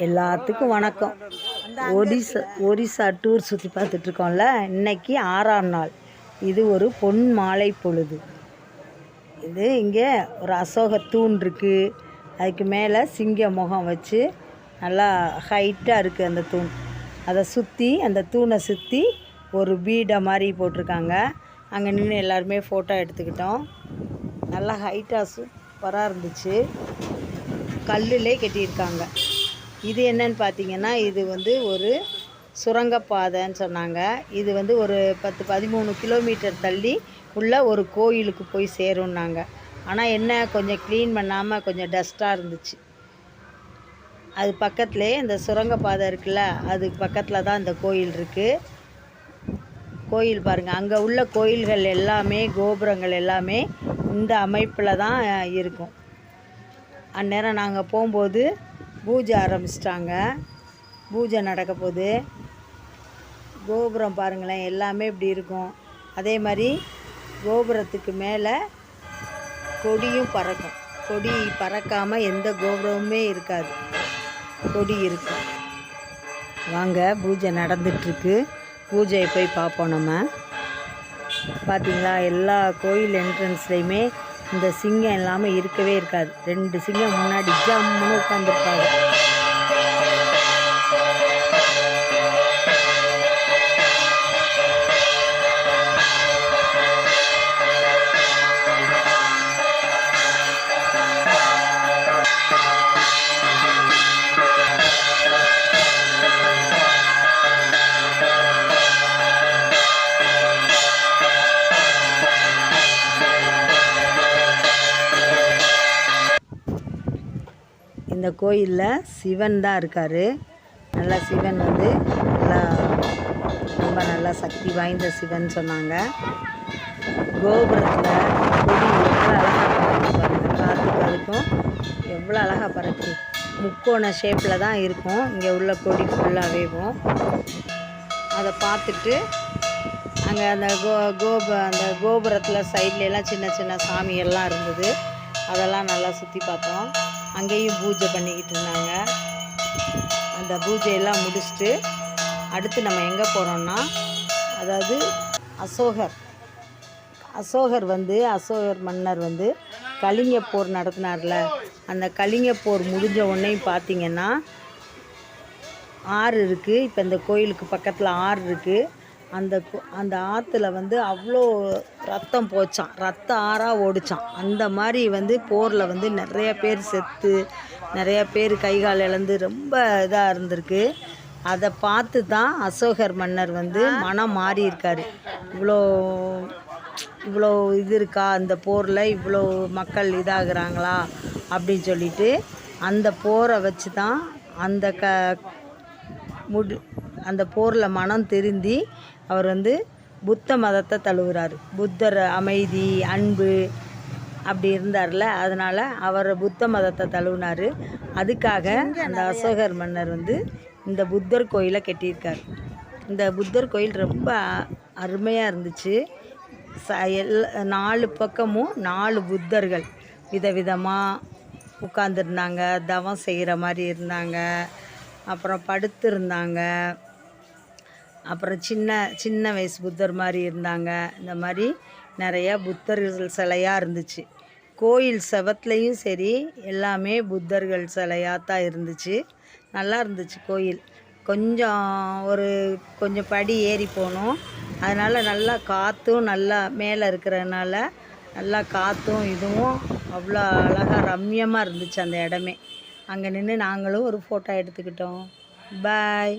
எல்லாத்துக்கும் வணக்கம். ஒரிசா டூர் சுற்றி பார்த்துட்ருக்கோம்ல. இன்றைக்கி 6ஆம் நாள். இது ஒரு பொன் மாலை பொழுது. இது இங்கே ஒரு அசோக தூண் இருக்குது. அதுக்கு மேலே சிங்க முகம் வச்சு நல்லா ஹைட்டாக இருக்குது அந்த தூண். அதை சுற்றி அந்த தூணை சுற்றி ஒரு பீடை மாதிரி போட்டிருக்காங்க. அங்கே நின்று எல்லாருமே ஃபோட்டோ எடுத்துக்கிட்டோம். நல்லா ஹைட்டாக சூப்பராக இருந்துச்சு. கல்லுலே கட்டியிருக்காங்க. இது என்னன்னு பார்த்தீங்கன்னா, இது வந்து ஒரு சுரங்கப்பாதைன்னு சொன்னாங்க. இது வந்து ஒரு 10-13 கிலோமீட்டர் தள்ளி உள்ள ஒரு கோயிலுக்கு போய் சேரும்னாங்க. ஆனால் என்ன, கொஞ்சம் க்ளீன் பண்ணாமல் கொஞ்சம் டஸ்ட்டாக இருந்துச்சு. அது பக்கத்துலேயே இந்த சுரங்கப்பாதை இருக்குல்ல, அதுக்கு பக்கத்தில் தான் இந்த கோயில் இருக்குது. கோயில் பாருங்கள், அங்கே உள்ள கோயில்கள் எல்லாமே, கோபுரங்கள் எல்லாமே இந்த அமைப்பில் தான் இருக்கும். அந்நேரம் நாங்கள் போகும்போது பூஜை ஆரம்பிச்சிட்டாங்க. பூஜை நடக்க போகுது. கோபுரம் பாருங்களேன், எல்லாமே இப்படி இருக்கும். அதே மாதிரி கோபுரத்துக்கு மேலே கொடியும் பறக்கும். கொடி பறக்காமல் எந்த கோபுரமுமே இருக்காது, கொடி இருக்கும். வாங்க, பூஜை நடந்துட்டுருக்கு. பூஜையை போய் பார்ப்போம். நம்ம பார்த்திங்களா, எல்லா கோயில் என்ட்ரன்ஸ்லேயுமே இந்த சிங்கம் இல்லாமல் இருக்கவே இருக்காது. 2 சிங்கம் முன்னாடி ஜம்முன்னு உட்காந்துருப்பாங்க. இந்த கோயிலில் சிவன் தான் இருக்கார். நல்லா சிவன் வந்து ரொம்ப நல்லா சக்தி வாய்ந்த சிவன் சொன்னாங்க. கோபுரத்தில் கொடி எவ்வளோ அழகாக பறக்குது. காற்றுக்கு அதுக்கும் எவ்வளோ அழகாக பறக்குது. முக்கோண ஷேப்பில் தான் இருக்கும் இங்கே உள்ள கொடி ஃபுல்லாகவேவும். அதை பார்த்துட்டு அங்கே அந்த அந்த கோபுரத்தில் சைட்லலாம் சின்ன சின்ன சாமியெல்லாம் இருந்தது. அதெல்லாம் நல்லா சுற்றி பார்த்தோம். அங்கேயும் பூஜை பண்ணிக்கிட்டு இருந்தாங்க. அந்த பூஜையெல்லாம் முடிச்சுட்டு அடுத்து நம்ம எங்கே போகிறோம்னா, அதாவது அசோகர் மன்னர் வந்து கலிங்க போர் நடத்தினார்ல, அந்த கலிங்க போர் முடிஞ்ச உடனேயும் பார்த்திங்கன்னா ஆறு இருக்குது. இப்போ இந்த கோயிலுக்கு பக்கத்தில் ஆறு இருக்குது. அந்த ஆற்றுல வந்து அவ்வளோ ரத்தம் போச்சான், ரத்த ஆறாக ஓடிச்சான். அந்த மாதிரி வந்து போரில் வந்து நிறைய பேர் செத்து, நிறைய பேர் கைகால் இழந்து ரொம்ப இதாக இருந்திருக்கு. அதை பார்த்து தான் அசோகர் மன்னர் வந்து மனம் மாறி இருக்கார். இவ்வளோ இது இருக்கா அந்த போரில், இவ்வளோ மக்கள் இதாகிறாங்களா அப்படின்னு சொல்லிட்டு அந்த போரை வச்சு தான் அந்த போரில் மனம் திருந்தி அவர் வந்து புத்த மதத்தை தழுவுறார். புத்தர் அமைதி, அன்பு அப்படி இருந்தார்ல, அதனால் அவர் புத்த மதத்தை தழுவினார். அதுக்காக அந்த அசோகர் மன்னர் வந்து இந்த புத்தர் கோயிலை கட்டியிருக்கார். இந்த புத்தர் கோயில் ரொம்ப அருமையாக இருந்துச்சு. 4 பக்கமும் 4 புத்தர்கள் விதவிதமாக உட்காந்துருந்தாங்க. தவம் செய்கிற மாதிரி இருந்தாங்க. அப்புறம் படுத்திருந்தாங்க. அப்புறம் சின்ன வயசு புத்தர் மாதிரி இருந்தாங்க. இந்த மாதிரி நிறையா புத்தர்கள் சிலையாக இருந்துச்சு. கோயில் செவத்துலேயும் சரி, எல்லாமே புத்தர்கள் சிலையாக தான் இருந்துச்சு. நல்லா இருந்துச்சு கோயில். கொஞ்சம் படி ஏறி போகணும். அதனால் நல்லா காற்றும் நல்லா மேலே இருக்கிறதுனால நல்லா காற்றும் இதுவும் அவ்வளோ அழகாக ரம்யமாக இருந்துச்சு அந்த இடமே. அங்கே நின்று நாங்களும் ஒரு ஃபோட்டோ எடுத்துக்கிட்டோம். பாய்.